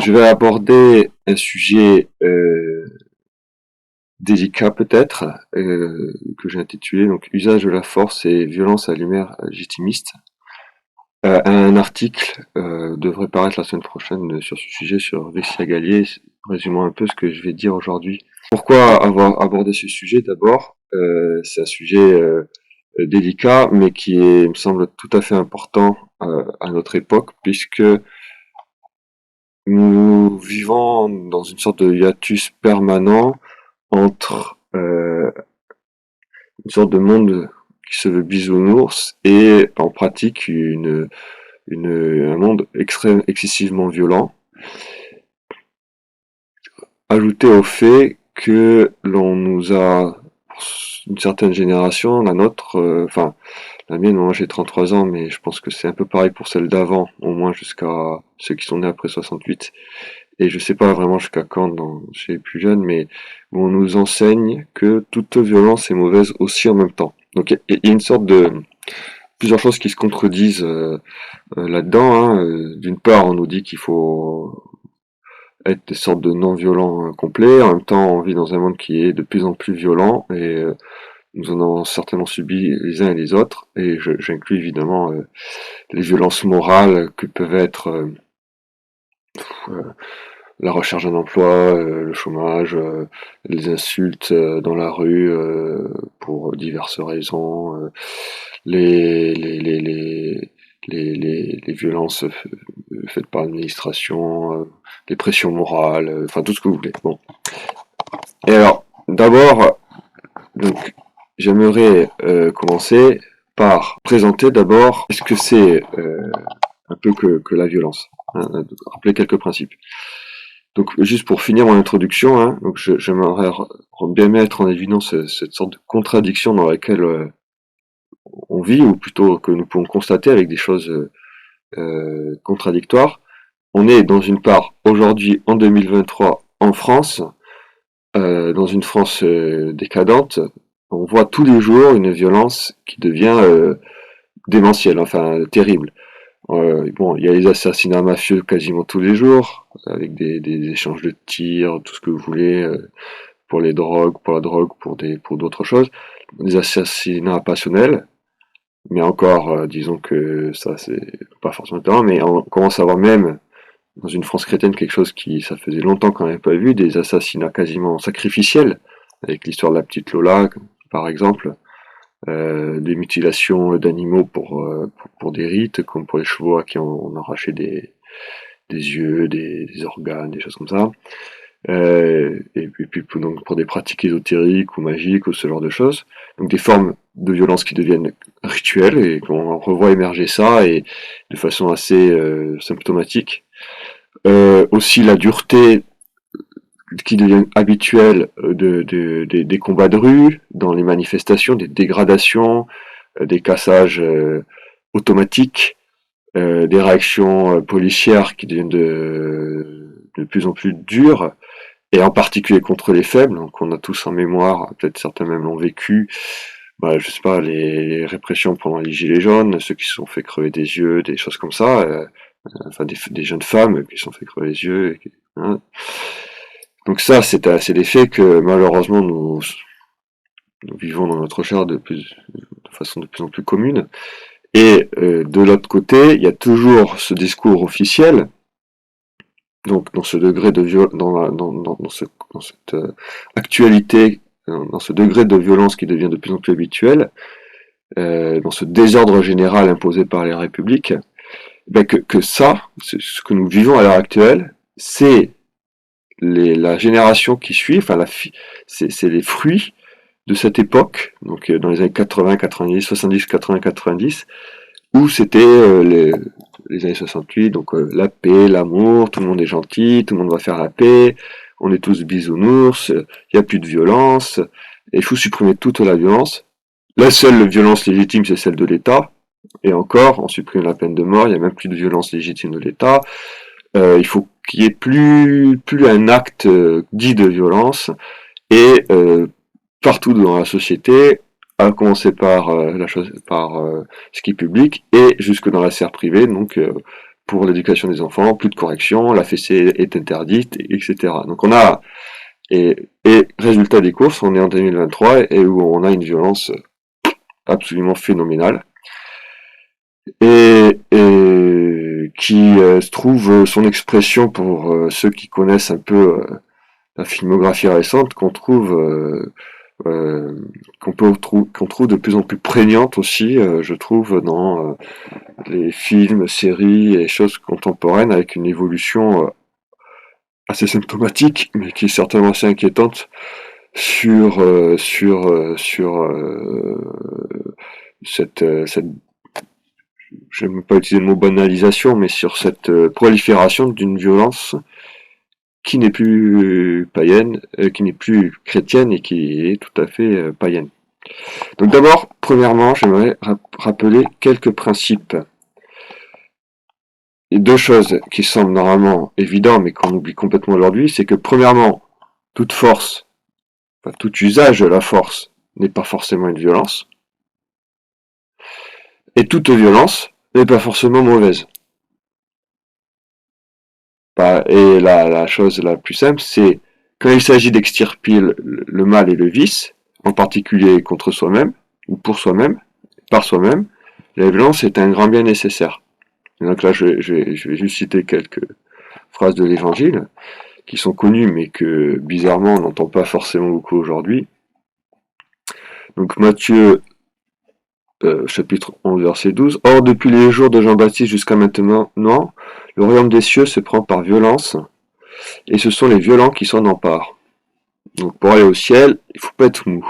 je vais aborder un sujet délicat peut-être, que j'ai intitulé donc Usage de la force et violence à l'humeur légitimiste. Un article devrait paraître la semaine prochaine sur ce sujet sur Vexia Gallier, résumant un peu ce que je vais dire aujourd'hui. Pourquoi avoir abordé ce sujet d'abord? C'est un sujet délicat, mais qui est, me semble, tout à fait important à notre époque, puisque nous vivons dans une sorte de hiatus permanent entre une sorte de monde qui se veut bisounours et en pratique un monde excessivement violent, ajouté au fait que l'on nous a, une certaine génération, la nôtre, enfin la mienne, moi j'ai 33 ans, mais je pense que c'est un peu pareil pour celle d'avant, au moins jusqu'à ceux qui sont nés après 68. Et je sais pas vraiment jusqu'à quand chez les plus jeunes, mais où on nous enseigne que toute violence est mauvaise aussi en même temps. Donc il y a une sorte de plusieurs choses qui se contredisent là-dedans. Hein. D'une part, on nous dit qu'il faut être des sortes de non-violents complets. En même temps, on vit dans un monde qui est de plus en plus violent et nous en avons certainement subi les uns et les autres. Et j'inclus évidemment les violences morales que peuvent être euh, la recherche d'un emploi, le chômage, les insultes dans la rue pour diverses raisons, les violences faites par l'administration, les pressions morales, enfin tout ce que vous voulez. Bon. Et alors, d'abord, donc, j'aimerais commencer par présenter d'abord ce que c'est un peu que la violence. Hein, rappeler quelques principes. Donc, juste pour finir mon introduction, hein, donc j'aimerais bien mettre en évidence cette sorte de contradiction dans laquelle on vit, ou plutôt que nous pouvons constater avec des choses contradictoires. On est dans une part, aujourd'hui, en 2023, en France, dans une France décadente, on voit tous les jours une violence qui devient démentielle, enfin terrible. Bon, il y a les assassinats mafieux quasiment tous les jours, avec des échanges de tirs, tout ce que vous voulez, pour les drogues, pour la drogue, pour d'autres choses. Des assassinats passionnels, mais encore, disons que ça c'est pas forcément étonnant, mais on commence à voir même dans une France chrétienne quelque chose qui, ça faisait longtemps qu'on n'avait pas vu, des assassinats quasiment sacrificiels, avec l'histoire de la petite Lola, par exemple, des mutilations d'animaux pour des rites, comme pour les chevaux à qui on arrachait des yeux, des organes, des choses comme ça. Et puis donc pour des pratiques ésotériques ou magiques ou ce genre de choses. Donc des formes de violence qui deviennent rituelles et qu'on revoit émerger ça et de façon assez symptomatique. Aussi la dureté qui devient habituelle des combats de rue, dans les manifestations, des dégradations, des cassages automatiques, des réactions policières qui deviennent de plus en plus dures, et en particulier contre les faibles. Donc on a tous en mémoire, peut-être certains même l'ont vécu, bah, je sais pas, les répressions pendant les Gilets jaunes, ceux qui se sont fait crever des yeux, des choses comme ça, enfin des jeunes femmes qui se sont fait crever les yeux. Hein. Donc ça, c'est des faits que malheureusement nous vivons dans notre chair de façon de plus en plus commune. Et de l'autre côté, il y a toujours ce discours officiel, donc dans ce degré de dans cette actualité, dans ce degré de violence qui devient de plus en plus habituel, dans ce désordre général imposé par les républiques, ben que ça, ce que nous vivons à l'heure actuelle, c'est la génération qui suit, enfin c'est les fruits de cette époque, donc dans les années 80, 90, 70, 80, 90, où c'était les années 68, donc la paix, l'amour, tout le monde est gentil, tout le monde va faire la paix, on est tous bisounours, il n'y a plus de violence, et il faut supprimer toute la violence. La seule violence légitime, c'est celle de l'État, et encore, on supprime la peine de mort, il n'y a même plus de violence légitime de l'État. Il faut qu'il n'y ait plus un acte dit de violence, et partout dans la société, à commencer par par ce qui est public et jusque dans la sphère privée, donc pour l'éducation des enfants, plus de correction, la fessée est interdite, etc. Donc on a, et résultat des courses, on est en 2023 et où on a une violence absolument phénoménale et qui se trouve son expression pour ceux qui connaissent un peu la filmographie récente qu'on trouve qu'on trouve de plus en plus prégnante aussi, je trouve, dans les films, séries et choses contemporaines avec une évolution assez symptomatique, mais qui est certainement assez inquiétante sur cette je n'aime pas utiliser le mot banalisation, mais sur cette prolifération d'une violence qui n'est plus païenne, qui n'est plus chrétienne et qui est tout à fait païenne. Donc d'abord, premièrement, j'aimerais rappeler quelques principes. Et deux choses qui semblent normalement évidentes, mais qu'on oublie complètement aujourd'hui, c'est que premièrement, toute force, enfin, tout usage de la force n'est pas forcément une violence, et toute violence n'est pas forcément mauvaise. Et la chose la plus simple, c'est quand il s'agit d'extirper le mal et le vice, en particulier contre soi-même, ou pour soi-même, par soi-même, la violence est un grand bien nécessaire. Et donc là, je vais juste citer quelques phrases de l'Évangile, qui sont connues, mais que bizarrement on n'entend pas forcément beaucoup aujourd'hui. Donc Matthieu, chapitre 11, verset 12. Or, depuis les jours de Jean-Baptiste jusqu'à maintenant, le royaume des cieux se prend par violence, et ce sont les violents qui s'en emparent. Donc pour aller au ciel, il faut pas être mou.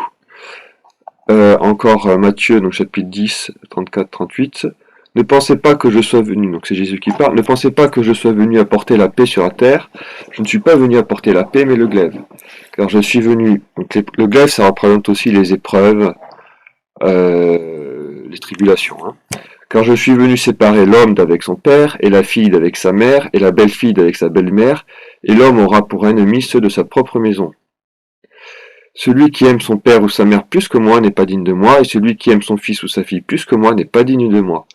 Encore Matthieu, donc chapitre 10, 34, 38. Ne pensez pas que je sois venu, donc c'est Jésus qui parle, ne pensez pas que je sois venu apporter la paix sur la terre. Je ne suis pas venu apporter la paix, mais le glaive. Car je suis venu, donc le glaive, ça représente aussi les épreuves, les tribulations. Car je suis venu séparer l'homme d'avec son père, et la fille d'avec sa mère, et la belle-fille d'avec sa belle-mère, et l'homme aura pour ennemi ceux de sa propre maison. Celui qui aime son père ou sa mère plus que moi n'est pas digne de moi, et celui qui aime son fils ou sa fille plus que moi n'est pas digne de moi.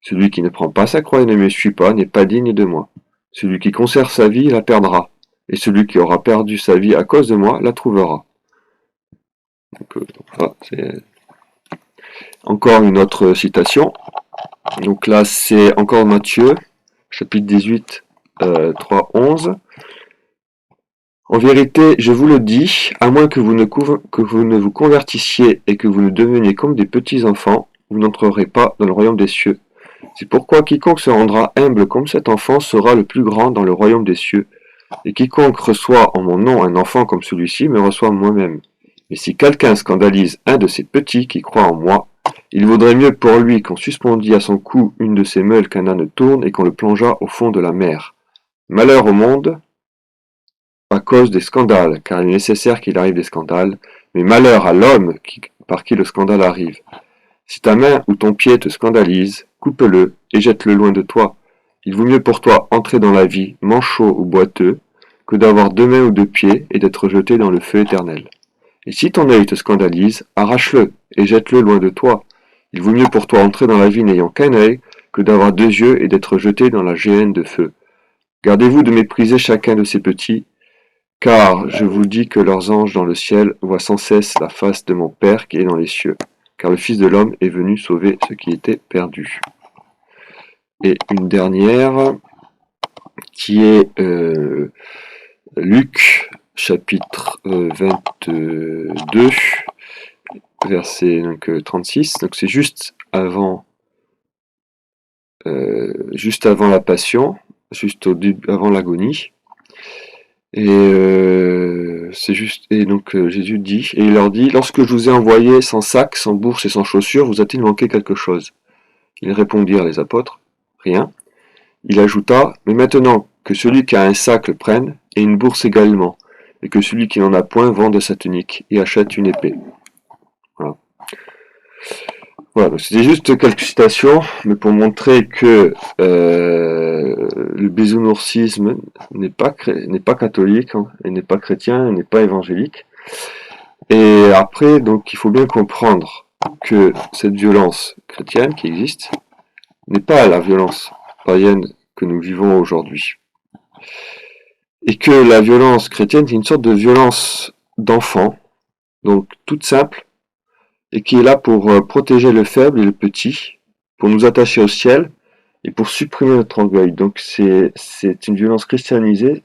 Celui qui ne prend pas sa croix et ne me suit pas n'est pas digne de moi. Celui qui conserve sa vie la perdra, et celui qui aura perdu sa vie à cause de moi la trouvera. Donc voilà, c'est encore une autre citation. Donc là, c'est encore Matthieu, chapitre 18, 3, 11. En vérité, je vous le dis, à moins que vous ne vous convertissiez et que vous ne deveniez comme des petits enfants, vous n'entrerez pas dans le royaume des cieux. C'est pourquoi quiconque se rendra humble comme cet enfant sera le plus grand dans le royaume des cieux. Et quiconque reçoit en mon nom un enfant comme celui-ci me reçoit moi-même. Mais si quelqu'un scandalise un de ces petits qui croient en moi, il vaudrait mieux pour lui qu'on suspendît à son cou une de ses meules qu'un âne tourne et qu'on le plongeât au fond de la mer. Malheur au monde à cause des scandales, car il est nécessaire qu'il arrive des scandales, mais malheur à l'homme par qui le scandale arrive. Si ta main ou ton pied te scandalise, coupe-le et jette-le loin de toi. Il vaut mieux pour toi entrer dans la vie, manchot ou boiteux, que d'avoir 2 mains ou 2 pieds et d'être jeté dans le feu éternel. Et si ton œil te scandalise, arrache-le et jette-le loin de toi. Il vaut mieux pour toi entrer dans la vie n'ayant qu'un œil, que d'avoir 2 yeux et d'être jeté dans la géhenne de feu. Gardez-vous de mépriser chacun de ces petits, car je vous dis que leurs anges dans le ciel voient sans cesse la face de mon Père qui est dans les cieux, car le Fils de l'homme est venu sauver ce qui était perdu. Et une dernière, qui est Luc, chapitre 22, verset 36, donc c'est juste avant la passion, avant l'agonie. Et Jésus dit, et il leur dit, lorsque je vous ai envoyé sans sac, sans bourse et sans chaussures, vous a-t-il manqué quelque chose? Ils répondirent, les apôtres, rien. Il ajouta, mais maintenant que celui qui a un sac le prenne, et une bourse également, et que celui qui n'en a point vende sa tunique, et achète une épée. Voilà, c'était juste quelques citations, mais pour montrer que le bisounoursisme n'est pas catholique, et n'est pas chrétien, et n'est pas évangélique. Et après, donc, il faut bien comprendre que cette violence chrétienne qui existe n'est pas la violence païenne que nous vivons aujourd'hui. Et que la violence chrétienne est une sorte de violence d'enfant, donc toute simple, et qui est là pour protéger le faible et le petit, pour nous attacher au ciel et pour supprimer notre orgueil. Donc c'est une violence christianisée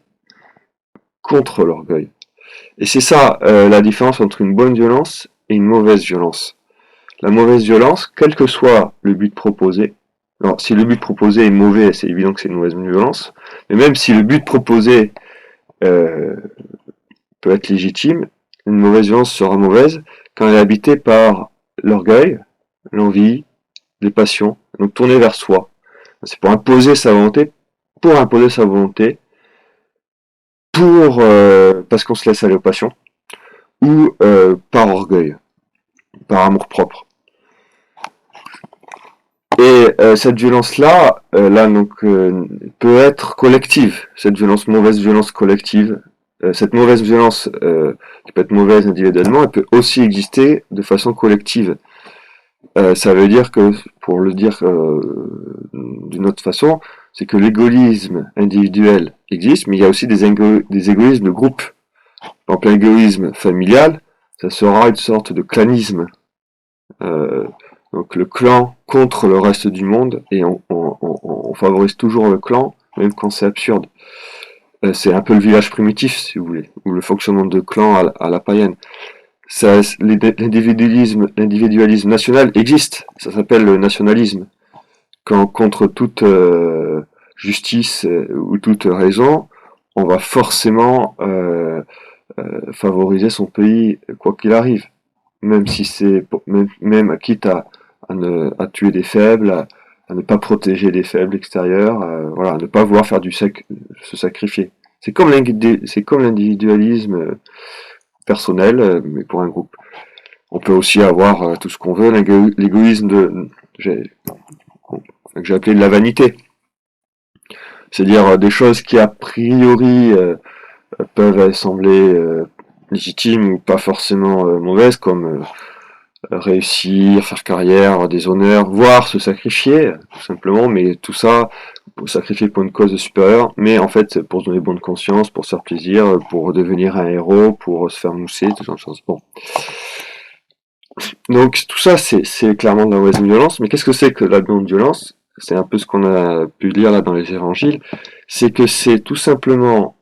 contre l'orgueil. Et c'est ça la différence entre une bonne violence et une mauvaise violence. La mauvaise violence, quel que soit le but proposé, alors si le but proposé est mauvais, c'est évident que c'est une mauvaise violence, mais même si le but proposé euh, peut être légitime, une mauvaise violence sera mauvaise quand elle est habitée par l'orgueil, l'envie, les passions, donc tournée vers soi. C'est pour imposer sa volonté, parce qu'on se laisse aller aux passions, ou par orgueil, par amour propre. Et cette violence-là, peut être collective. Cette mauvaise violence collective, cette mauvaise violence qui peut être mauvaise individuellement, elle peut aussi exister de façon collective. Ça veut dire que, pour le dire d'une autre façon, c'est que l'égoïsme individuel existe, mais il y a aussi des égoïsmes de groupe. Par exemple, l'égoïsme familial, ça sera une sorte de clanisme. Donc le clan contre le reste du monde, et on favorise toujours le clan, même quand c'est absurde. C'est un peu le village primitif, si vous voulez, ou le fonctionnement de clan à la païenne. L'individualisme national existe, ça s'appelle le nationalisme. Quand contre toute justice ou toute raison, on va forcément favoriser son pays quoi qu'il arrive, même si c'est même quitte à tuer des faibles, à ne pas protéger des faibles extérieurs, voilà, à ne pas vouloir faire se sacrifier. C'est comme l'individualisme personnel, mais pour un groupe. On peut aussi avoir tout ce qu'on veut, l'égoïsme que j'ai appelé de la vanité. C'est-à-dire des choses qui a priori peuvent sembler légitimes ou pas forcément mauvaises, comme réussir, faire carrière, avoir des honneurs, voire se sacrifier, tout simplement, mais tout ça, pour sacrifier pour une cause supérieure, mais en fait, pour se donner bonne conscience, pour se faire plaisir, pour devenir un héros, pour se faire mousser, tout genre de choses. Bon. Donc, tout ça, c'est clairement de la mauvaise violence, mais qu'est-ce que c'est que la non-violence? C'est un peu ce qu'on a pu lire là dans les évangiles, c'est que c'est tout simplement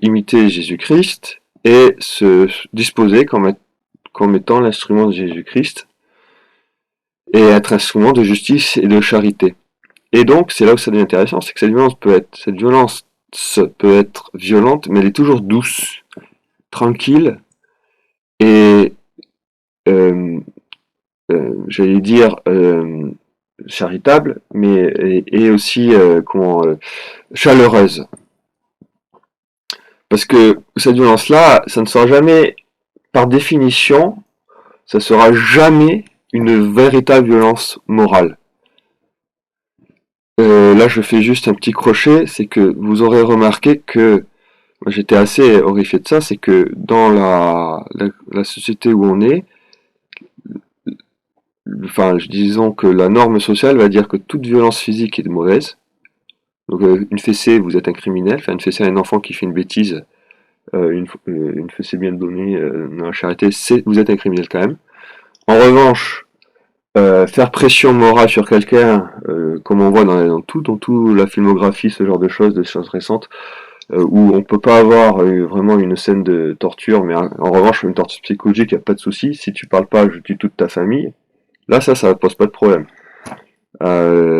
imiter Jésus-Christ et se disposer comme étant l'instrument de Jésus-Christ et être instrument de justice et de charité. Et donc, c'est là où ça devient intéressant, c'est que cette violence peut être violente, mais elle est toujours douce, tranquille, et j'allais dire charitable, mais et aussi chaleureuse. Parce que cette violence-là, ça ne sera jamais, par définition, ça sera jamais une véritable violence morale. Là, je fais juste un petit crochet, c'est que vous aurez remarqué que, moi j'étais assez horrifié de ça, c'est que dans la société où on est, enfin, disons que la norme sociale va dire que toute violence physique est mauvaise. Donc, une fessée, vous êtes un criminel. Enfin, une fessée à un enfant qui fait une bêtise, une fessée bien donnée dans la charité, vous êtes un criminel quand même. En revanche, faire pression morale sur quelqu'un, comme on voit dans tout la filmographie, ce genre de choses récentes, où on peut pas avoir vraiment une scène de torture, mais en revanche une torture psychologique, y a pas de souci. Si tu parles pas, je tue toute ta famille. Là, ça pose pas de problème. Ouais,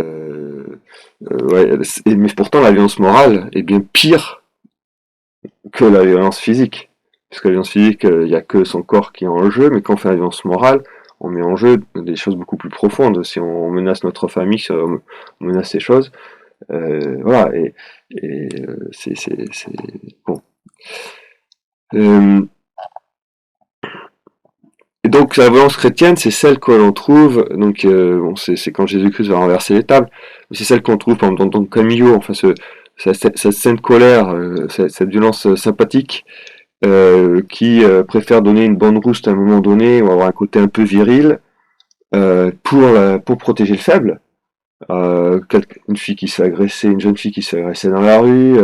mais pourtant, la violence morale est bien pire que la violence physique. Parce que la violence physique, il n'y a que son corps qui est en jeu, mais quand on fait la violence morale, on met en jeu des choses beaucoup plus profondes. Si on menace notre famille, si on menace ces choses, voilà, c'est bon. Et donc la violence chrétienne, c'est celle que l'on trouve, donc bon, c'est quand Jésus-Christ va renverser les tables, mais c'est celle qu'on trouve par exemple dans Camillo, enfin cette sainte colère, cette violence sympathique, qui préfère donner une bonne rouste à un moment donné, ou avoir un côté un peu viril, pour protéger le faible. une fille qui se fait agresser, une jeune fille qui se fait agresser dans la rue,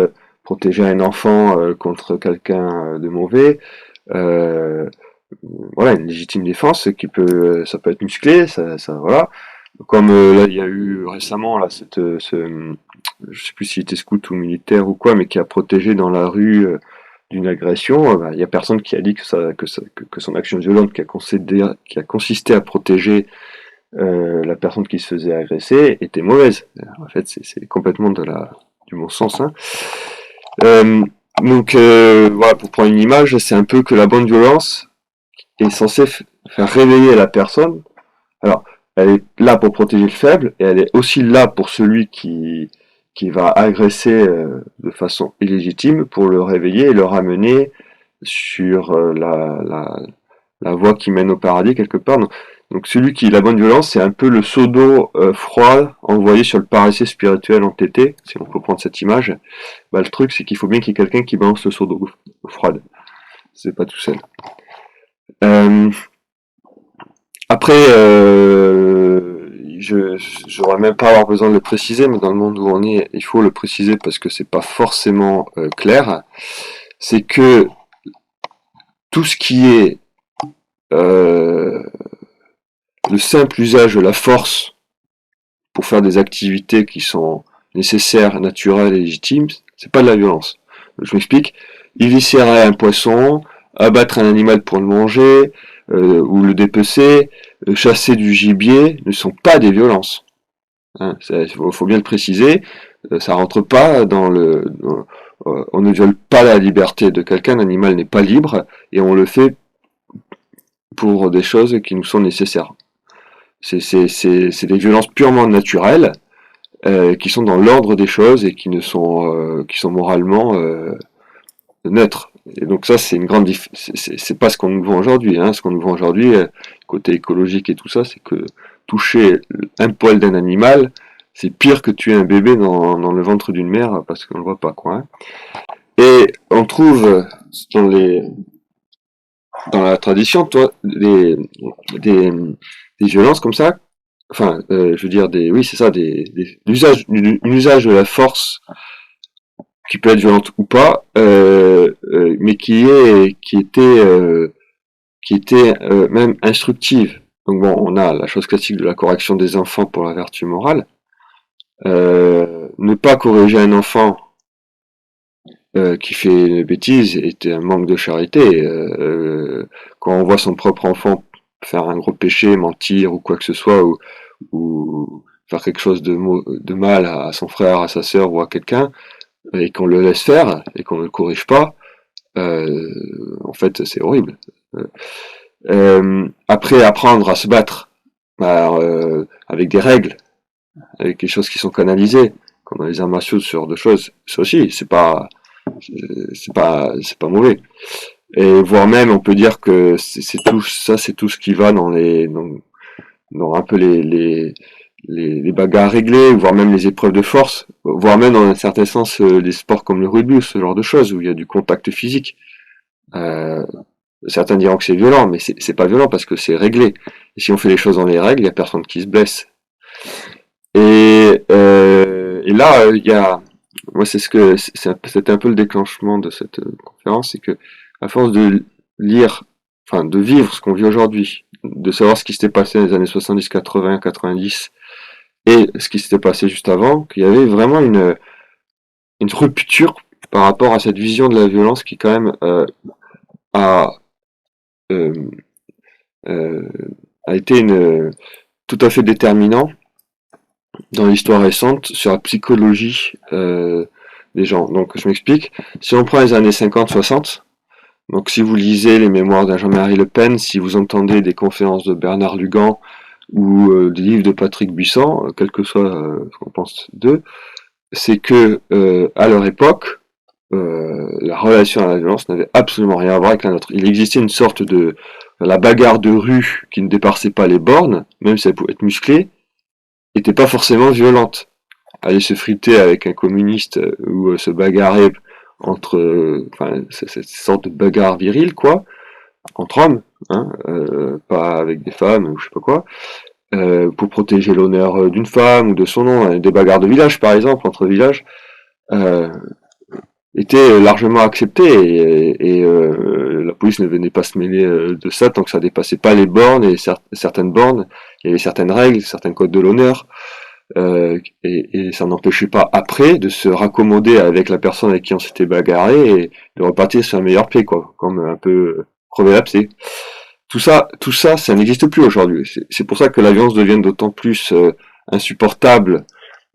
protéger un enfant contre quelqu'un de mauvais. Euh, voilà, une légitime défense qui ça peut être musclé, voilà. Comme là, il y a eu récemment là, je sais plus s'il était scout ou militaire ou quoi, mais qui a protégé dans la rue d'une agression. Bah, il y a personne qui a dit que son action violente qui a consisté à protéger la personne qui se faisait agresser était mauvaise. En fait, c'est complètement du bon sens. Hein. Euh, voilà, pour prendre une image, c'est un peu que la bonne violence est censée faire réveiller la personne. Alors, elle est là pour protéger le faible, et elle est aussi là pour celui qui va agresser de façon illégitime, pour le réveiller et le ramener sur la voie qui mène au paradis quelque part. Donc celui qui la bonne violence, c'est un peu le seau d'eau froid envoyé sur le paresseux spirituel entêté, si on peut prendre cette image. Bah, le truc, c'est qu'il faut bien qu'il y ait quelqu'un qui balance le seau d'eau froide. C'est pas tout seul. Euh, Après, j'aurais même pas avoir besoin de le préciser, mais dans le monde où on est, il faut le préciser parce que c'est pas forcément clair. C'est que tout ce qui est euh, le simple usage de la force pour faire des activités qui sont nécessaires, naturelles et légitimes, c'est pas de la violence. Je m'explique. Éviscérer un poisson, abattre un animal pour le manger, ou le dépecer, chasser du gibier, ne sont pas des violences. Hein, faut bien le préciser. Ça rentre pas on ne viole pas la liberté de quelqu'un. L'animal n'est pas libre et on le fait pour des choses qui nous sont nécessaires. C'est des violences purement naturelles qui sont dans l'ordre des choses et qui sont moralement neutres. Et donc ça, c'est une grande c'est pas ce qu'on nous vend aujourd'hui. Hein. Ce qu'on nous vend aujourd'hui, côté écologique et tout ça, c'est que toucher un poil d'un animal, c'est pire que tuer un bébé dans le ventre d'une mère parce qu'on le voit pas, quoi. Hein. Et on trouve dans la tradition, toi, des, des violences comme ça. Enfin, je veux dire oui, c'est ça, un usage de la force qui peut être violente ou pas, mais qui était même instructive. Donc bon, on a la chose classique de la correction des enfants pour la vertu morale. Ne pas corriger un enfant qui fait une bêtise est un manque de charité. Quand on voit son propre enfant faire un gros péché, mentir ou quoi que ce soit, ou faire quelque chose de mal à son frère, à sa sœur ou à quelqu'un, et qu'on le laisse faire et qu'on ne le corrige pas, en fait, c'est horrible. Après, apprendre à se battre avec des règles, avec des choses qui sont canalisées, comme dans les arts martiaux, ce genre de choses, ça aussi, c'est pas mauvais. Et voire même, on peut dire que c'est tout ça, c'est tout ce qui va dans un peu les bagarres réglées, voire même les épreuves de force, voire même dans un certain sens les sports comme le rugby ou ce genre de choses où il y a du contact physique. Euh, Certains diront que c'est violent, mais c'est pas violent parce que c'est réglé. Et si on fait les choses dans les règles, il y a personne qui se blesse. Et là, il y a, moi c'était un peu le déclenchement de cette conférence, c'est que à force de lire, enfin de vivre ce qu'on vit aujourd'hui, de savoir ce qui s'était passé dans les années 70, 80, 90 et ce qui s'était passé juste avant, qu'il y avait vraiment une rupture par rapport à cette vision de la violence qui quand même a, euh, euh, a été tout à fait déterminant dans l'histoire récente sur la psychologie des gens. Donc je m'explique. Si on prend les années 50-60, donc si vous lisez les mémoires d'un Jean-Marie Le Pen, si vous entendez des conférences de Bernard Lugan ou des livres de Patrick Buisson, quel que soit ce qu'on pense d'eux, c'est que à leur époque, la relation à la violence n'avait absolument rien à voir avec la nôtre. Il existait une sorte de la bagarre de rue qui ne dépassait pas les bornes, même si elle pouvait être musclée, était pas forcément violente. Aller se friter avec un communiste ou se bagarrer entre, enfin, cette sorte de bagarre virile, quoi, entre hommes, hein, pas avec des femmes ou je sais pas quoi, pour protéger l'honneur d'une femme ou de son nom. Des bagarres de village, par exemple, entre villages, euh, étaient largement acceptées et la police ne venait pas se mêler de ça tant que ça dépassait pas les bornes et certaines bornes. Il y avait certaines règles, certains codes de l'honneur. Et ça n'empêchait pas après de se raccommoder avec la personne avec qui on s'était bagarré et de repartir sur un meilleur pied, quoi, comme un peu crever l'abcès. Ça n'existe plus aujourd'hui. C'est pour ça que la violence devient d'autant plus insupportable.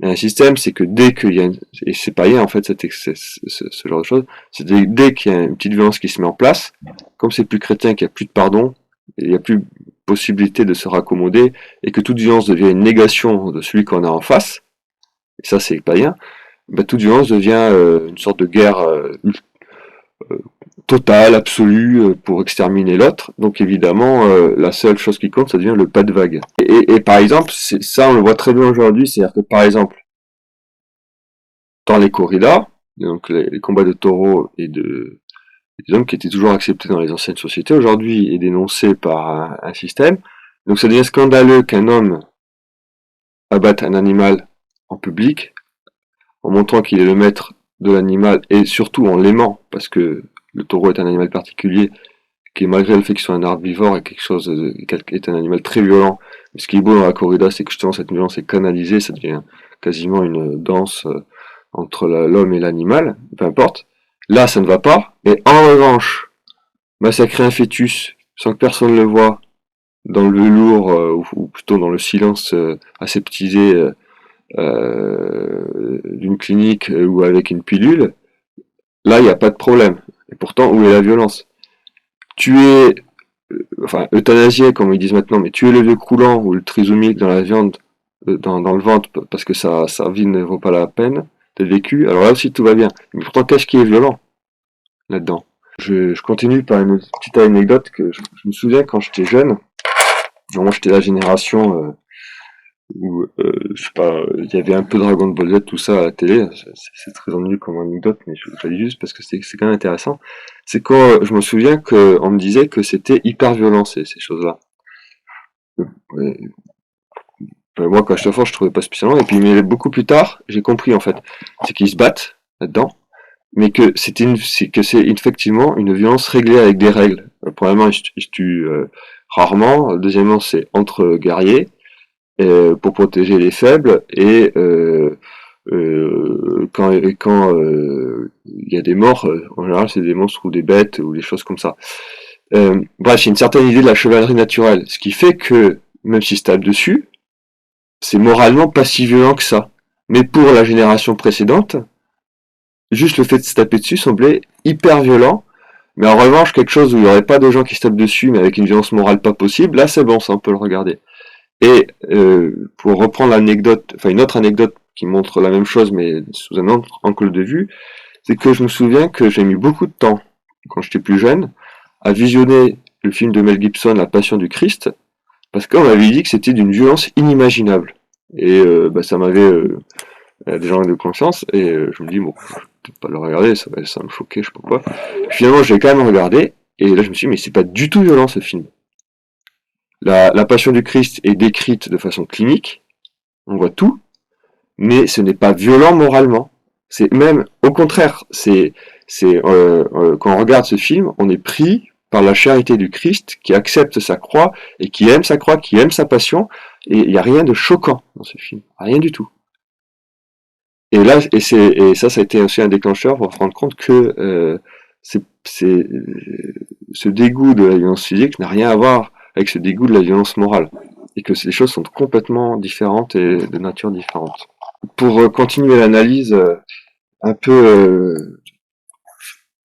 Et un système, c'est que dès qu'il y a et c'est pas rien en fait ce genre de choses, c'est dès qu'il y a une petite violence qui se met en place, comme c'est plus chrétien, qu'il n'y a plus de pardon, il n'y a plus possibilité de se raccommoder, et que toute violence devient une négation de celui qu'on a en face, et ça c'est païen, ben, toute violence devient une sorte de guerre totale, absolue, pour exterminer l'autre. Donc évidemment, la seule chose qui compte, ça devient le pas de vague. Et par exemple, ça on le voit très bien aujourd'hui, c'est-à-dire que par exemple, dans les corridas, donc les combats de taureaux et des hommes qui étaient toujours acceptés dans les anciennes sociétés, aujourd'hui est dénoncé par un système. Donc ça devient scandaleux qu'un homme abatte un animal en public, en montrant qu'il est le maître de l'animal, et surtout en l'aimant, parce que le taureau est un animal particulier, qui malgré le fait qu'il soit un herbivore est un animal très violent. Mais ce qui est beau dans la corrida, c'est que justement cette violence est canalisée, ça devient quasiment une danse entre l'homme et l'animal, peu importe. Là, ça ne va pas. Et en revanche, massacrer un fœtus sans que personne le voie, dans le velours, ou plutôt dans le silence aseptisé d'une clinique ou avec une pilule, là, il n'y a pas de problème. Et pourtant, où est la violence? Tuer, enfin, euthanasier, comme ils disent maintenant, mais tuer le vieux coulant ou le trisomique dans la viande, dans le ventre, parce que sa vie ne vaut pas la peine d'être vécue, alors là aussi tout va bien. Mais pourtant, qu'est-ce qui est violent là-dedans? Je continue par une petite anecdote que je me souviens quand j'étais jeune. Alors moi, j'étais la génération où, je sais pas, il y avait un peu Dragon Ball Z, tout ça à la télé. C'est très ennuyeux comme anecdote, mais je le dis juste parce que c'est quand même intéressant. C'est quand je me souviens qu'on me disait que c'était hyper violent ces choses-là. Et, moi, quand j'étais enfant, je trouvais pas spécialement. Et puis, mais beaucoup plus tard, j'ai compris en fait, c'est qu'ils se battent là-dedans, mais que c'est effectivement une violence réglée avec des règles. Premièrement, ils se tuent rarement. Deuxièmement, c'est entre guerriers pour protéger les faibles et quand il y a des morts, en général, c'est des monstres ou des bêtes ou des choses comme ça. Bref, il y a une certaine idée de la chevalerie naturelle, ce qui fait que même si se tape dessus, c'est moralement pas si violent que ça. Mais pour la génération précédente, juste le fait de se taper dessus semblait hyper violent. Mais en revanche, quelque chose où il n'y aurait pas de gens qui se tapent dessus, mais avec une violence morale pas possible, là c'est bon, ça on peut le regarder. Et pour reprendre l'anecdote, enfin une autre anecdote qui montre la même chose, mais sous un autre angle de vue, c'est que je me souviens que j'ai mis beaucoup de temps, quand j'étais plus jeune, à visionner le film de Mel Gibson, La Passion du Christ, parce qu'on m'avait dit que c'était d'une violence inimaginable. Et ça m'avait des gens de conscience, et je me dis, bon, je vais peut-être pas le regarder, ça va me choquer, je sais pas quoi. Finalement, j'ai quand même regardé, et là je me suis dit, mais c'est pas du tout violent ce film. La Passion du Christ est décrite de façon clinique, on voit tout, mais ce n'est pas violent moralement. C'est même, au contraire, quand on regarde ce film, on est pris par la charité du Christ qui accepte sa croix et qui aime sa croix, qui aime sa passion, et il n'y a rien de choquant dans ce film, rien du tout. Et là, ça a été aussi un déclencheur pour se rendre compte que ce dégoût de la violence physique n'a rien à voir avec ce dégoût de la violence morale, et que ces choses sont complètement différentes et de nature différente. Pour continuer l'analyse un peu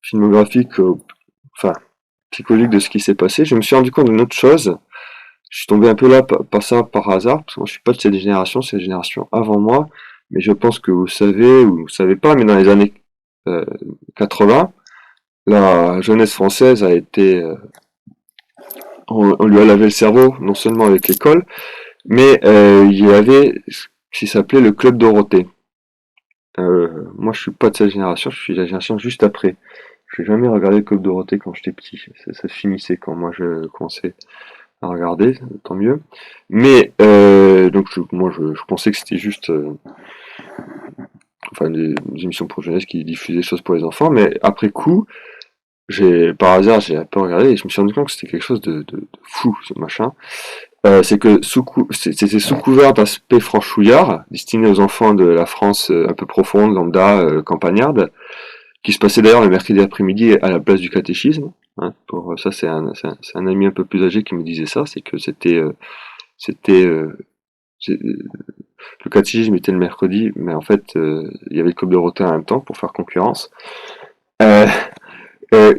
filmographique, enfin psychologique de ce qui s'est passé, je me suis rendu compte d'une autre chose. Je suis tombé un peu là par ça par hasard, parce que moi je suis pas de cette génération, c'est la génération avant moi, mais je pense que vous savez ou vous savez pas, mais dans les années 80, la jeunesse française a été on lui a lavé le cerveau, non seulement avec l'école, mais il y avait ce qui s'appelait le Club Dorothée. Moi, je suis pas de cette génération, je suis de la génération juste après. Je n'ai jamais regardé le Club Dorothée quand j'étais petit. Ça finissait quand moi je commençais à regarder, tant mieux. Mais donc je pensais que c'était juste enfin des émissions pour jeunesse qui diffusaient des choses pour les enfants, mais après coup, par hasard j'ai un peu regardé et je me suis rendu compte que c'était quelque chose de fou ce machin. C'est que c'était sous couvert d'aspect franchouillard, destiné aux enfants de la France un peu profonde, lambda, campagnarde, qui se passait d'ailleurs le mercredi après-midi à la place du catéchisme. Hein, pour ça, c'est un ami un peu plus âgé qui me disait ça, c'est que c'était le catéchisme était le mercredi, mais en fait il y avait le club de Dorothée en même temps pour faire concurrence. Euh,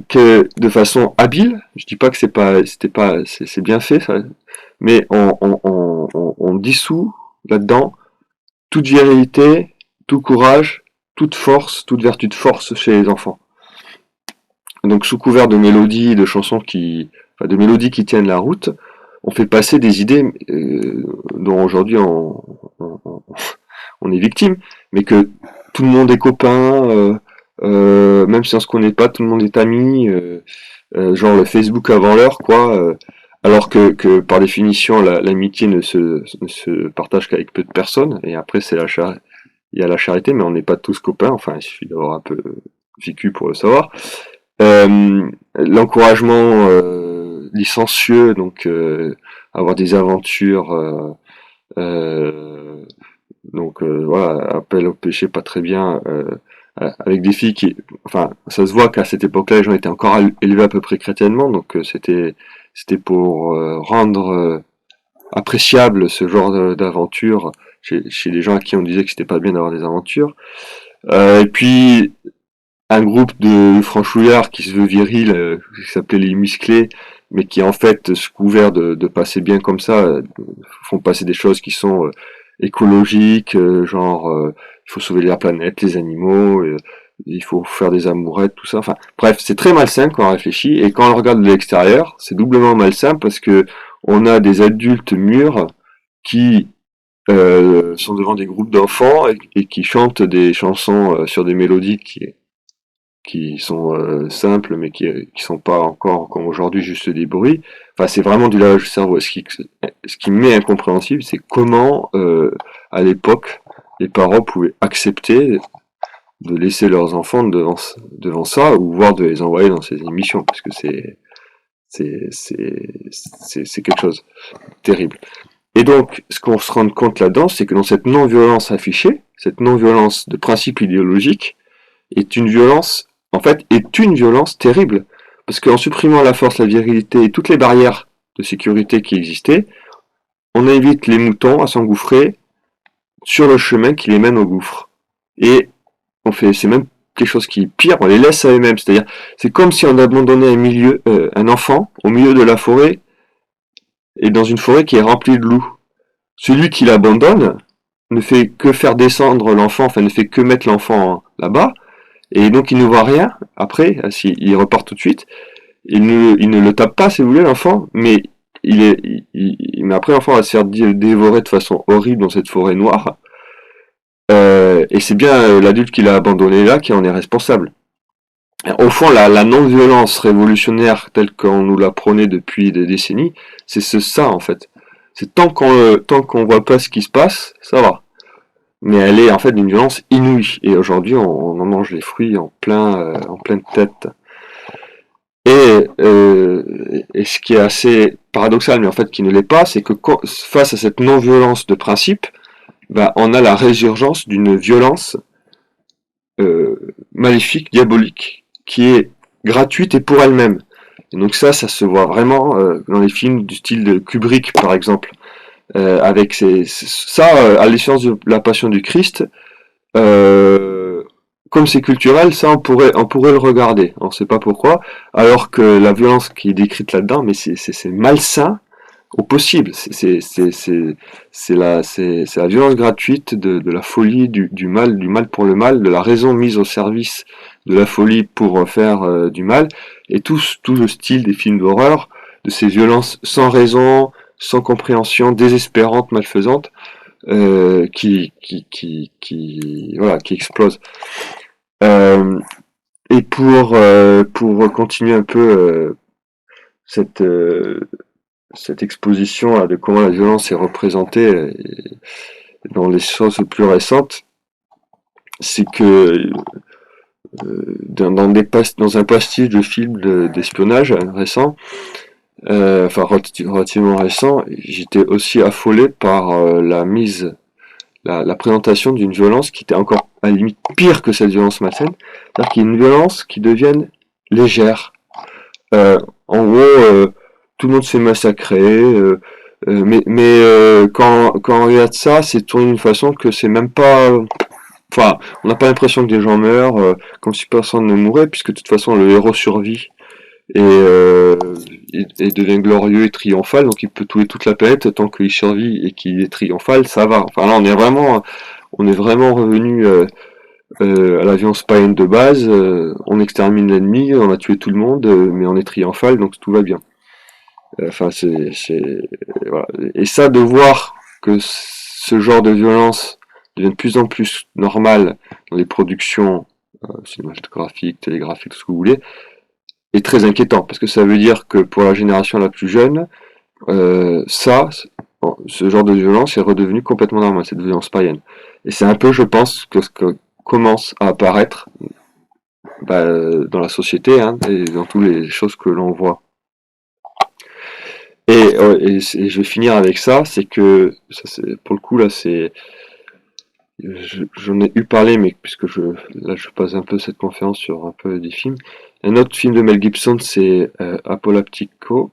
que de façon habile, je dis pas que c'est bien fait, ça, mais on dissout là-dedans toute virilité, tout courage, toute force, toute vertu de force chez les enfants. Donc sous couvert de mélodies, de mélodies qui tiennent la route, on fait passer des idées dont aujourd'hui on est victime, mais que tout le monde est copain, même si on se connaît pas, tout le monde est ami, genre le Facebook avant l'heure, quoi. Alors que par définition, l'amitié ne se partage qu'avec peu de personnes, et après il y a la charité, mais on n'est pas tous copains, enfin il suffit d'avoir un peu vécu pour le savoir. L'encouragement licencieux, donc avoir des aventures, euh, donc voilà, appel au péché pas très bien, avec des filles qui, enfin, ça se voit qu'à cette époque-là, les gens étaient encore élevés à peu près chrétiennement, donc c'était pour rendre appréciable ce genre d'aventure chez les gens à qui on disait que c'était pas bien d'avoir des aventures. Et puis un groupe de franchouillards qui se veut viril, qui s'appelait les musclés, mais qui en fait, sous couvert de passer bien comme ça, font passer des choses qui sont écologiques, genre il faut sauver la planète, les animaux, il faut faire des amourettes, tout ça. Enfin, bref, c'est très malsain quand on réfléchit, et quand on le regarde de l'extérieur, c'est doublement malsain parce que on a des adultes mûrs qui sont devant des groupes d'enfants et qui chantent des chansons sur des mélodies qui sont simples mais qui sont pas encore comme aujourd'hui juste des bruits. Enfin, c'est vraiment du lavage du cerveau. Ce qui m'est incompréhensible, c'est comment à l'époque les parents pouvaient accepter de laisser leurs enfants devant ça ou voire de les envoyer dans ces émissions parce que c'est quelque chose de terrible. Et donc, ce qu'on se rend compte là-dedans, c'est que dans cette non-violence affichée, cette non-violence de principe idéologique, est une violence, en fait, est une violence terrible. Parce qu'en supprimant la force, la virilité et toutes les barrières de sécurité qui existaient, on invite les moutons à s'engouffrer sur le chemin qui les mène au gouffre. Et c'est même quelque chose qui est pire, on les laisse à eux-mêmes. C'est-à-dire, c'est comme si on abandonnait un enfant au milieu de la forêt et dans une forêt qui est remplie de loups. Celui qui l'abandonne ne fait que faire descendre l'enfant, enfin ne fait que mettre l'enfant là-bas, et donc il ne voit rien après, il repart tout de suite, il ne le tape pas si vous voulez l'enfant, mais mais après l'enfant va se faire dévorer de façon horrible dans cette forêt noire, et c'est bien l'adulte qui l'a abandonné là qui en est responsable. Au fond, la non-violence révolutionnaire telle qu'on nous l'a prônée depuis des décennies, c'est ça en fait. C'est tant qu'on voit pas ce qui se passe, ça va. Mais elle est en fait d'une violence inouïe. Et aujourd'hui, on en mange les fruits en pleine tête. Et ce qui est assez paradoxal, mais en fait qui ne l'est pas, c'est que face à cette non-violence de principe, bah, on a la résurgence d'une violence maléfique, diabolique, qui est gratuite et pour elle-même. Et donc ça se voit vraiment dans les films du style de Kubrick, par exemple. Avec à l'échéance de la Passion du Christ, euh, comme c'est culturel, ça on pourrait le regarder. On ne sait pas pourquoi, alors que la violence qui est décrite là-dedans, mais c'est malsain au possible. C'est la violence gratuite de la folie, du mal pour le mal, de la raison mise au service de la folie pour faire du mal, et tout le style des films d'horreur, de ces violences sans raison, sans compréhension, désespérantes, malfaisantes, voilà, qui explosent. Euh, et pour continuer un peu cette cette exposition de comment la violence est représentée dans les choses les plus récentes, c'est que dans un pastiche de films d'espionnage récent, enfin relativement récent, j'étais aussi affolé par la présentation d'une violence qui était encore à la limite pire que cette violence malsaine, c'est-à-dire qu'il y a une violence qui devienne légère. En gros, tout le monde s'est massacré, mais quand on regarde ça, c'est tourné d'une façon que c'est même pas. Enfin, on n'a pas l'impression que des gens meurent, comme si personne ne mourait, puisque de toute façon le héros survit et devient glorieux et triomphal, donc il peut tuer toute la planète tant qu'il survit et qu'il est triomphal, ça va. Enfin là, on est vraiment revenu à la violence païenne de base. On extermine l'ennemi, on a tué tout le monde, mais on est triomphal, donc tout va bien. Enfin, voilà. Et ça, de voir que ce genre de violence devient de plus en plus normal dans les productions cinématographiques, télégraphiques, tout ce que vous voulez, est très inquiétant, parce que ça veut dire que pour la génération la plus jeune, ce genre de violence est redevenu complètement normal, cette violence païenne. Et c'est un peu, je pense, que ce que commence à apparaître dans la société, hein, et dans toutes les choses que l'on voit. Et je vais finir avec ça, c'est que, pour le coup, là, j'en ai eu parlé, mais puisque là, je passe un peu cette conférence sur un peu des films. Un autre film de Mel Gibson, c'est Apolaptico.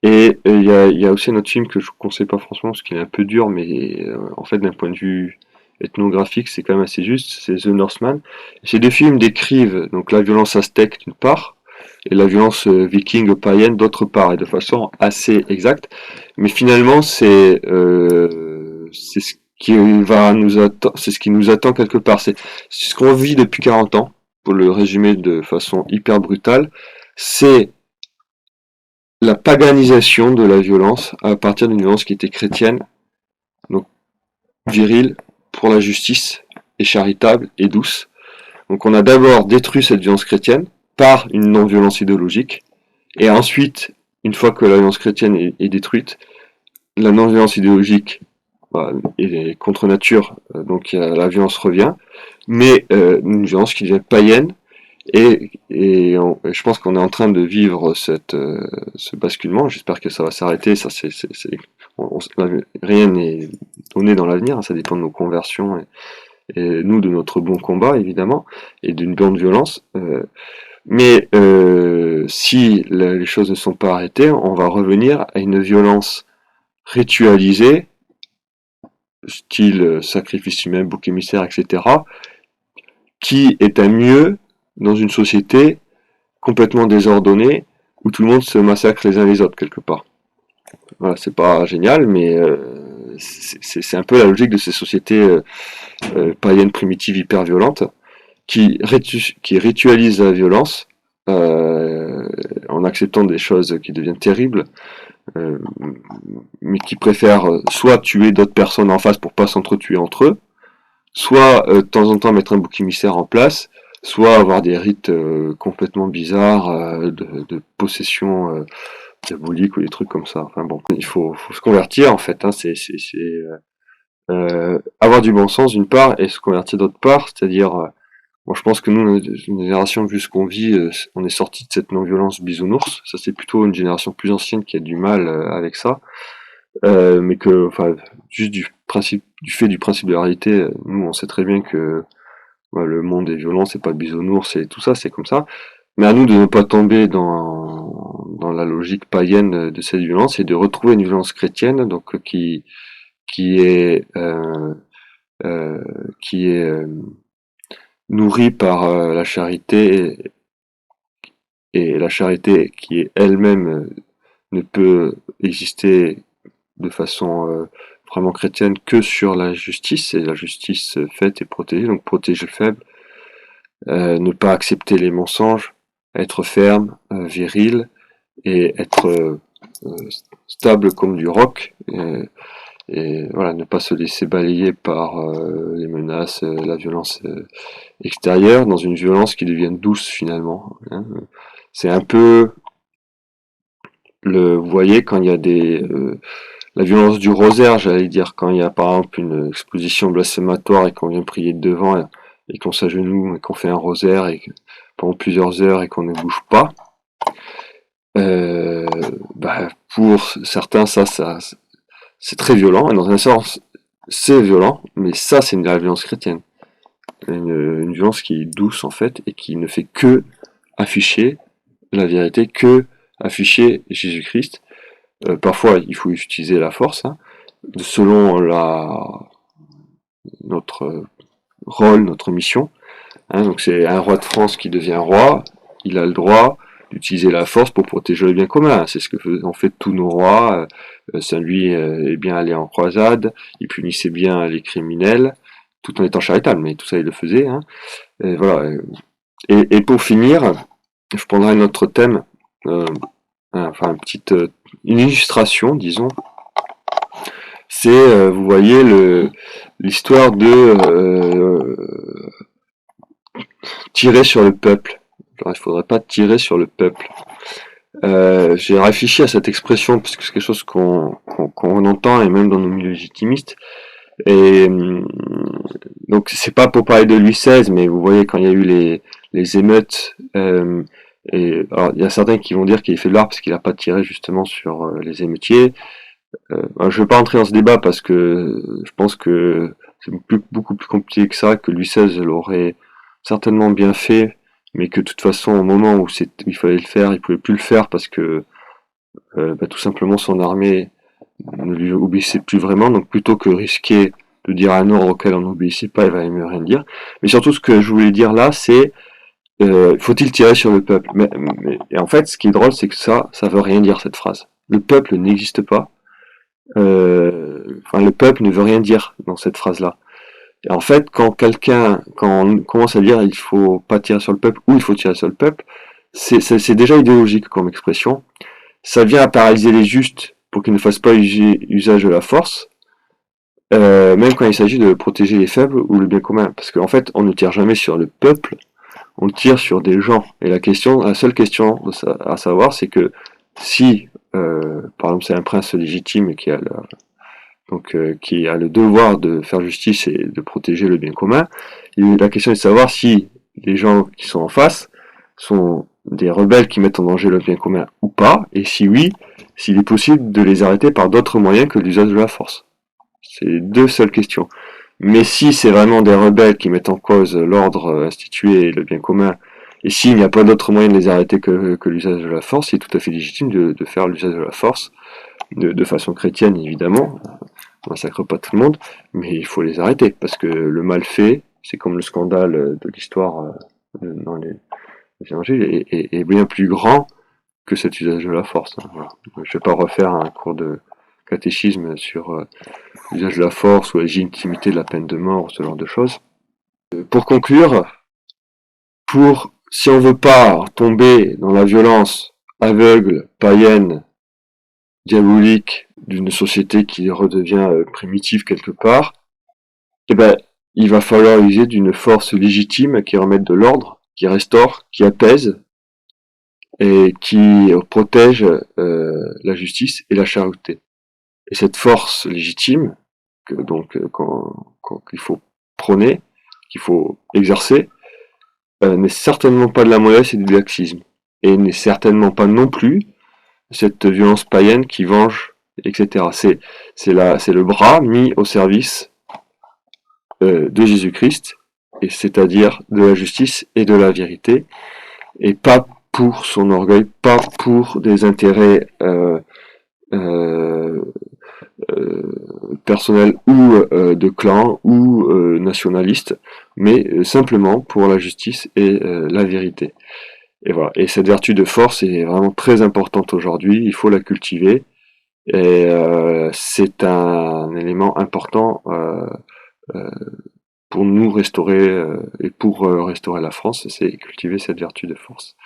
Et il y a aussi un autre film que je ne conseille pas franchement, parce qu'il est un peu dur, mais en fait, d'un point de vue ethnographique, c'est quand même assez juste, c'est The Northman. Ces deux films décrivent donc la violence aztèque d'une part, et la violence viking païenne d'autre part, et de façon assez exacte. Mais finalement, c'est ce qui nous attend quelque part. C'est ce qu'on vit depuis 40 ans, pour le résumer de façon hyper brutale. C'est la paganisation de la violence à partir d'une violence qui était chrétienne, donc virile, pour la justice, et charitable et douce. Donc on a d'abord détruit cette violence chrétienne par une non-violence idéologique, et ensuite, une fois que la violence chrétienne est détruite, la non-violence idéologique est contre nature, donc la violence revient, mais une violence qui devient païenne, et je pense qu'on est en train de vivre ce basculement. J'espère que ça va s'arrêter. Ça, rien n'est donné dans l'avenir, hein, ça dépend de nos conversions et nous de notre bon combat évidemment et d'une bonne violence. Mais si les choses ne sont pas arrêtées, on va revenir à une violence ritualisée, style sacrifice humain, bouc émissaire, etc., qui est à mieux dans une société complètement désordonnée où tout le monde se massacre les uns les autres quelque part. Voilà, c'est pas génial, mais c'est un peu la logique de ces sociétés païennes primitives hyper violentes qui ritualisent la violence en acceptant des choses qui deviennent terribles, euh, mais qui préfèrent soit tuer d'autres personnes en face pour pas s'entretuer entre eux, soit de temps en temps mettre un bouc émissaire en place, soit avoir des rites complètement bizarres de possession diabolique ou des trucs comme ça. Enfin bon, il faut se convertir en fait. Hein, avoir du bon sens d'une part et se convertir d'autre part, c'est-à-dire moi je pense que nous, une génération, vu ce qu'on vit, on est sorti de cette non-violence bisounours. Ça c'est plutôt une génération plus ancienne qui a du mal avec ça, mais que, enfin, juste du fait du principe de la réalité, nous on sait très bien que le monde est violent, c'est pas bisounours et tout ça, c'est comme ça. Mais à nous de ne pas tomber dans la logique païenne de cette violence et de retrouver une violence chrétienne, donc qui est euh, qui est nourrie par la charité et la charité qui est elle-même ne peut exister de façon vraiment chrétienne que sur la justice, et la justice faite et protégée, donc protéger le faible, ne pas accepter les mensonges, être ferme, viril, et être stable comme du roc, et voilà, ne pas se laisser balayer par les menaces, la violence extérieure, dans une violence qui devienne douce finalement. Hein. C'est un peu Vous voyez, quand il y a la violence du rosaire, j'allais dire, quand il y a par exemple une exposition blasphématoire et qu'on vient prier devant et qu'on s'agenouille et qu'on fait un rosaire pendant plusieurs heures et qu'on ne bouge pas, euh, pour certains, ça c'est très violent, et dans un sens, c'est violent, mais ça, c'est la violence chrétienne. Une violence qui est douce, en fait, et qui ne fait que afficher la vérité, que afficher Jésus-Christ. Parfois, il faut utiliser la force, hein, selon notre rôle, notre mission. Hein, donc c'est un roi de France qui devient roi, il a le droit d'utiliser la force pour protéger le bien commun. C'est ce que ont fait tous nos rois. Saint-Louis est bien allé en croisade, il punissait bien les criminels, tout en étant charitable, mais tout ça il le faisait. Hein. Et voilà. Et pour finir, je prendrai un autre thème, enfin une illustration, disons. C'est, vous voyez, l'histoire de tirer sur le peuple. Alors, il faudrait pas tirer sur le peuple. J'ai réfléchi à cette expression parce que c'est quelque chose qu'on entend et même dans nos milieux légitimistes. Et donc c'est pas pour parler de Louis XVI, mais vous voyez quand il y a eu les émeutes, et alors il y a certains qui vont dire qu'il fait de l'art parce qu'il a pas tiré justement sur les émeutiers. Je veux pas entrer dans ce débat parce que je pense que c'est beaucoup plus compliqué que ça, que Louis XVI l'aurait certainement bien fait, mais que de toute façon au moment où il fallait le faire, il pouvait plus le faire parce que tout simplement son armée ne lui obéissait plus vraiment, donc plutôt que risquer de dire un ordre auquel on n'obéissait pas, il valait mieux rien dire. Mais surtout ce que je voulais dire là, c'est faut-il tirer sur le peuple, et en fait, ce qui est drôle, c'est que ça veut rien dire cette phrase. Le peuple n'existe pas. Le peuple ne veut rien dire dans cette phrase-là. Et en fait, quand on commence à dire il faut pas tirer sur le peuple ou il faut tirer sur le peuple, c'est déjà idéologique comme expression. Ça vient à paralyser les justes pour qu'ils ne fassent pas usage de la force, même quand il s'agit de protéger les faibles ou le bien commun. Parce qu'en fait, on ne tire jamais sur le peuple, on tire sur des gens. Et la seule question à savoir, c'est que si, par exemple, c'est un prince légitime qui a le devoir de faire justice et de protéger le bien commun, la question est de savoir si les gens qui sont en face sont des rebelles qui mettent en danger le bien commun ou pas, et si oui, s'il est possible de les arrêter par d'autres moyens que l'usage de la force. C'est les deux seules questions. Mais si c'est vraiment des rebelles qui mettent en cause l'ordre institué et le bien commun, et s'il n'y a pas d'autre moyen de les arrêter que l'usage de la force, c'est tout à fait légitime de faire l'usage de la force, de façon chrétienne évidemment, on massacre pas tout le monde, mais il faut les arrêter, parce que le mal fait, c'est comme le scandale de l'histoire dans les évangiles, est bien plus grand que cet usage de la force. Hein, voilà. Je vais pas refaire un cours de catéchisme sur l'usage de la force ou la légitimité de la peine de mort, ce genre de choses. Pour conclure, si on veut pas tomber dans la violence aveugle, païenne, diabolique d'une société qui redevient primitive quelque part, eh ben, il va falloir user d'une force légitime qui remette de l'ordre, qui restaure, qui apaise et qui protège la justice et la charité. Et cette force légitime, qu'il faut prôner, qu'il faut exercer, n'est certainement pas de la mollesse et du laxisme. Et n'est certainement pas non plus cette violence païenne qui venge, etc. C'est le bras mis au service de Jésus-Christ, et c'est-à-dire de la justice et de la vérité, et pas pour son orgueil, pas pour des intérêts euh, personnels ou de clan ou nationalistes, mais simplement pour la justice et la vérité. Et voilà. Et cette vertu de force est vraiment très importante aujourd'hui. Il faut la cultiver. Et c'est un élément important euh, pour nous restaurer et pour restaurer la France, c'est cultiver cette vertu de force.